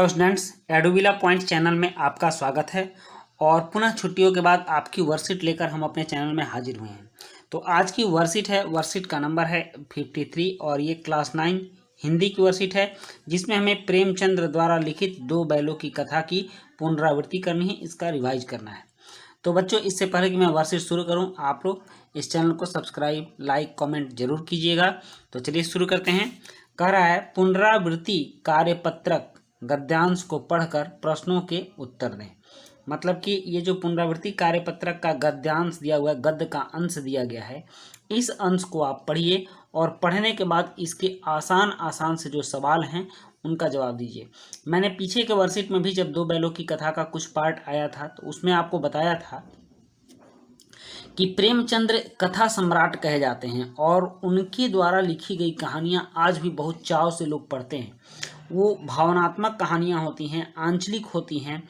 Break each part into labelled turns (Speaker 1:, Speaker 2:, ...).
Speaker 1: Hello students, एडोबिला point channel में आपका स्वागत है। और पुनः छुट्टियों के बाद आपकी वर्कशीट लेकर हम अपने चैनल में हाजिर हुए हैं। तो आज की वर्कशीट है, वर्कशीट का नंबर है 53 और ये क्लास 9 हिंदी की वर्कशीट है, जिसमें हमें प्रेमचंद्र द्वारा लिखित दो बैलों की कथा की पुनरावृत्ति करनी है, इसका रिवाइज करना है। तो बच्चों, इससे पहले कि मैं वर्कशीट शुरू करूं, आप लोग इस चैनल को सब्सक्राइब, लाइक, कमेंट जरूर कीजिएगा। तो चलिए शुरू करते हैं। कह रहा है, पुनरावृत्ति कार्यपत्रक गद्यांश को पढ़कर प्रश्नों के उत्तर दें। मतलब कि ये जो पुनरावृत्ति कार्यपत्रक का गद्यांश दिया हुआ है, गद्य का अंश दिया गया है, इस अंश को आप पढ़िए और पढ़ने के बाद इसके आसान आसान से जो सवाल हैं उनका जवाब दीजिए। मैंने पीछे के वर्कशीट में भी जब दो बैलों की कथा का कुछ पार्ट आया था तो उसमें आपको बताया था कि प्रेमचंद्र कथा सम्राट कहे जाते हैं और उनके द्वारा लिखी गई कहानियाँ आज भी बहुत चाव से लोग पढ़ते हैं। वो भावनात्मक कहानियाँ होती हैं, आंचलिक होती हैं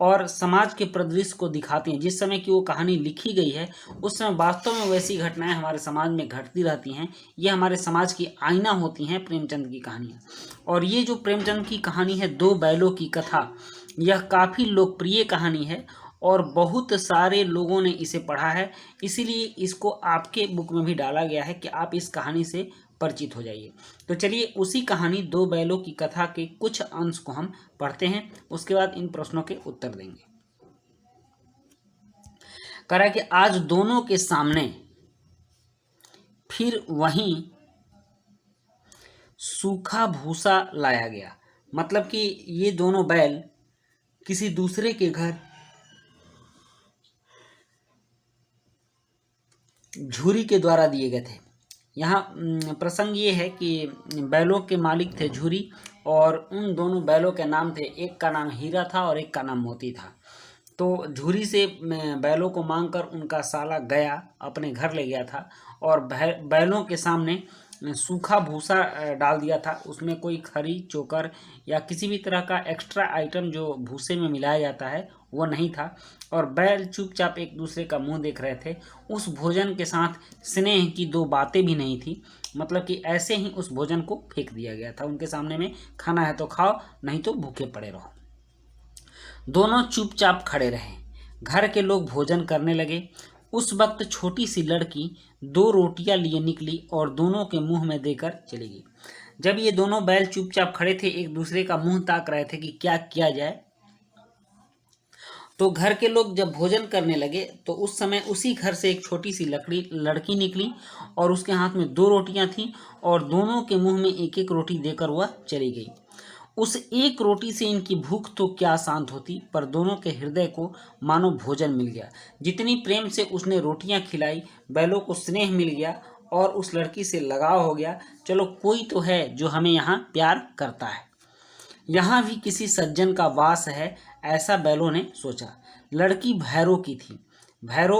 Speaker 1: और समाज के परिदृश्य को दिखाती हैं। जिस समय की वो कहानी लिखी गई है उस समय वास्तव में वैसी घटनाएं हमारे समाज में घटती रहती हैं। ये हमारे समाज की आईना होती हैं प्रेमचंद की कहानियाँ। और ये जो प्रेमचंद की कहानी है, दो बैलों की कथा, यह काफ़ी लोकप्रिय कहानी है और बहुत सारे लोगों ने इसे पढ़ा है। इसीलिए इसको आपके बुक में भी डाला गया है कि आप इस कहानी से परिचित हो जाइए। तो चलिए उसी कहानी दो बैलों की कथा के कुछ अंश को हम पढ़ते हैं, उसके बाद इन प्रश्नों के उत्तर देंगे। कह रहा है कि आज दोनों के सामने फिर वहीं सूखा भूसा लाया गया। मतलब कि ये दोनों बैल किसी दूसरे के घर झूरी के द्वारा दिए गए थे। यहाँ प्रसंग ये है कि बैलों के मालिक थे झूरी और उन दोनों बैलों के नाम थे, एक का नाम हीरा था और एक का नाम मोती था। तो झूरी से बैलों को मांगकर उनका साला गया अपने घर ले गया था और बैलों के सामने सूखा भूसा डाल दिया था। उसमें कोई खरी, चोकर या किसी भी तरह का एक्स्ट्रा आइटम जो भूसे में मिलाया जाता है वो नहीं था। और बैल चुपचाप एक दूसरे का मुंह देख रहे थे। उस भोजन के साथ स्नेह की दो बातें भी नहीं थी। मतलब कि ऐसे ही उस भोजन को फेंक दिया गया था उनके सामने में, खाना है तो खाओ, नहीं तो भूखे पड़े रहो। दोनों चुपचाप खड़े रहे। घर के लोग भोजन करने लगे। उस वक्त छोटी सी लड़की दो रोटियां लिए निकली और दोनों के मुंह में देकर चली गई। जब ये दोनों बैल चुपचाप खड़े थे, एक दूसरे का मुंह ताक रहे थे कि क्या किया जाए, तो घर के लोग जब भोजन करने लगे तो उस समय उसी घर से एक छोटी सी लड़की निकली और उसके हाथ में दो रोटियां थीं और दोनों के मुंह में एक एक रोटी देकर वह चली गई। उस एक रोटी से इनकी भूख तो क्या शांत होती, पर दोनों के हृदय को मानो भोजन मिल गया। जितनी प्रेम से उसने रोटियां खिलाई, बैलों को स्नेह मिल गया और उस लड़की से लगाव हो गया। चलो, कोई तो है जो हमें यहाँ प्यार करता है, यहाँ भी किसी सज्जन का वास है, ऐसा बैलों ने सोचा। लड़की भैरो की थी। भैरो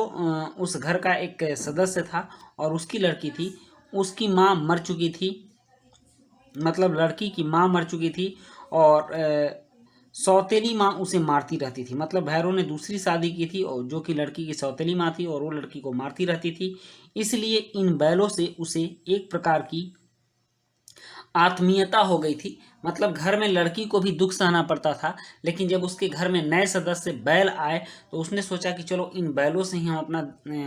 Speaker 1: उस घर का एक सदस्य था और उसकी लड़की थी। उसकी माँ मर चुकी थी, मतलब लड़की की माँ मर चुकी थी और सौतेली माँ उसे मारती रहती थी। मतलब भैरो ने दूसरी शादी की थी और जो कि लड़की की सौतेली माँ थी और वो लड़की को मारती रहती थी। इसलिए इन बैलों से उसे एक प्रकार की आत्मीयता हो गई थी। मतलब घर में लड़की को भी दुख सहना पड़ता था, लेकिन जब उसके घर में नए सदस्य बैल आए तो उसने सोचा कि चलो इन बैलों से ही हम अपना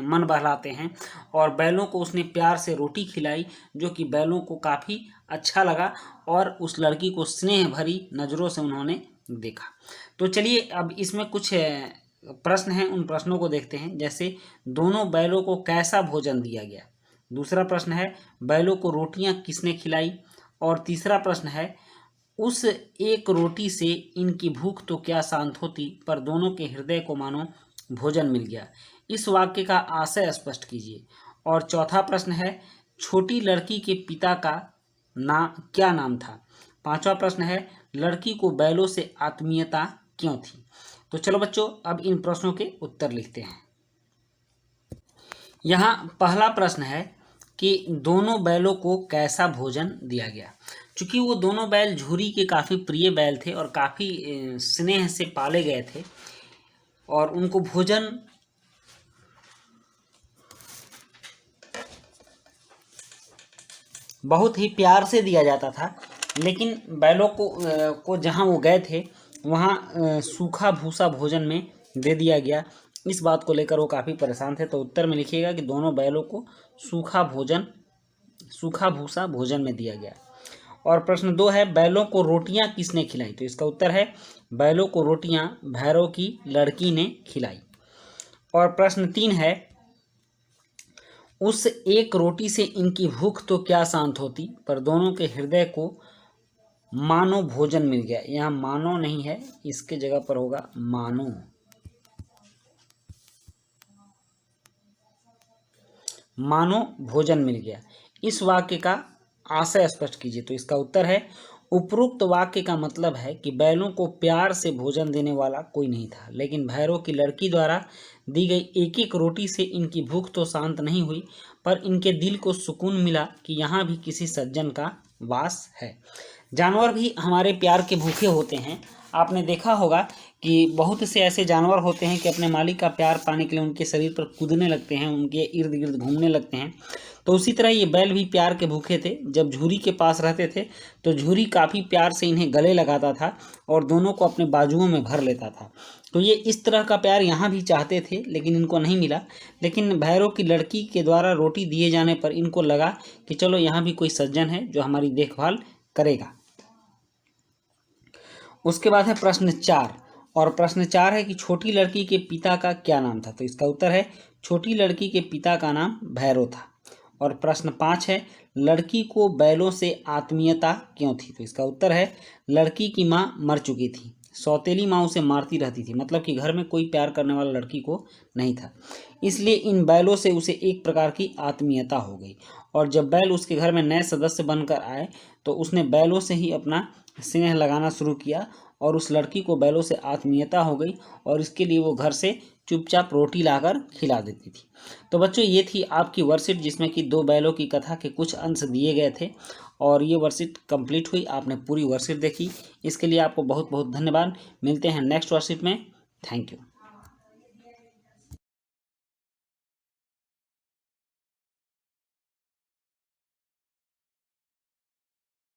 Speaker 1: मन बहलाते हैं। और बैलों को उसने प्यार से रोटी खिलाई, जो कि बैलों को काफ़ी अच्छा लगा और उस लड़की को स्नेह भरी नज़रों से उन्होंने देखा। तो चलिए अब इसमें कुछ प्रश्न हैं, उन प्रश्नों को देखते हैं। जैसे, दोनों बैलों को कैसा भोजन दिया गया। दूसरा प्रश्न है, बैलों को रोटियां किसने खिलाई। और तीसरा प्रश्न है, उस एक रोटी से इनकी भूख तो क्या शांत होती, पर दोनों के हृदय को मानो भोजन मिल गया। इस वाक्य का आशय स्पष्ट कीजिए। और चौथा प्रश्न है, छोटी लड़की के पिता का क्या नाम था। पांचवा प्रश्न है, लड़की को बैलों से आत्मीयता क्यों थी। तो चलो बच्चों, अब इन प्रश्नों के उत्तर लिखते हैं। यहाँ पहला प्रश्न है कि दोनों बैलों को कैसा भोजन दिया गया। चूँकि वो दोनों बैल झूरी के काफ़ी प्रिय बैल थे और काफ़ी स्नेह से पाले गए थे और उनको भोजन बहुत ही प्यार से दिया जाता था। लेकिन बैलों को जहाँ वो गए थे वहाँ सूखा भूसा भोजन में दे दिया गया। इस बात को लेकर वो काफ़ी परेशान थे। तो उत्तर में लिखिएगा कि दोनों बैलों को सूखा भूसा भोजन में दिया गया। और प्रश्न 2 है, बैलों को रोटियां किसने खिलाई? तो इसका उत्तर है बैलों को रोटियां भैरव की लड़की ने खिलाई। और प्रश्न 3 है, उस एक रोटी से इनकी भूख तो क्या शांत होती, पर दोनों के हृदय को मानो भोजन मिल गया। यहाँ मानो नहीं है, इसके जगह पर होगा मानो। मानो भोजन मिल गया। इस वाक्य का आशय स्पष्ट कीजिए। तो इसका उत्तर है उपरोक्त वाक्य का मतलब है कि बैलों को प्यार से भोजन देने वाला कोई नहीं था, लेकिन भैरव की लड़की द्वारा दी गई एक एक रोटी से इनकी भूख तो शांत नहीं हुई, पर इनके दिल को सुकून मिला कि यहाँ भी किसी सज्जन का वास है। जानवर भी हमारे प्यार के भूखे होते हैं। आपने देखा होगा कि बहुत से ऐसे जानवर होते हैं कि अपने मालिक का प्यार पाने के लिए उनके शरीर पर कूदने लगते हैं, उनके इर्द गिर्द घूमने लगते हैं। तो उसी तरह ये बैल भी प्यार के भूखे थे। जब झूरी के पास रहते थे तो झूरी काफ़ी प्यार से इन्हें गले लगाता था और दोनों को अपने बाजुओं में भर लेता था। तो ये इस तरह का प्यार यहाँ भी चाहते थे, लेकिन इनको नहीं मिला। लेकिन भैरव की लड़की के द्वारा रोटी दिए जाने पर इनको लगा कि चलो यहाँ भी कोई सज्जन है जो हमारी देखभाल करेगा। उसके बाद है प्रश्न 4। और प्रश्न 4 है कि छोटी लड़की के पिता का क्या नाम था? तो इसका उत्तर है छोटी लड़की के पिता का नाम भैरव था। और प्रश्न 5 है, लड़की को बैलों से आत्मीयता क्यों थी? तो इसका उत्तर है लड़की की माँ मर चुकी थी, सौतेली माँ उसे मारती रहती थी, मतलब कि घर में कोई प्यार करने वाला लड़की को नहीं था, इसलिए इन बैलों से उसे एक प्रकार की आत्मीयता हो गई। और जब बैल उसके घर में नए सदस्य बनकर आए तो उसने बैलों से ही अपना स्नेह लगाना शुरू किया और उस लड़की को बैलों से आत्मीयता हो गई और इसके लिए वो घर से चुपचाप रोटी लाकर खिला देती थी। तो बच्चों, ये थी आपकी वर्कशीट जिसमें कि 2 बैलों की कथा के कुछ अंश दिए गए थे और ये वर्कशीट कंप्लीट हुई। आपने पूरी वर्कशीट देखी, इसके लिए आपको बहुत बहुत धन्यवाद। मिलते हैं नेक्स्ट वर्कशीट में। Thank you.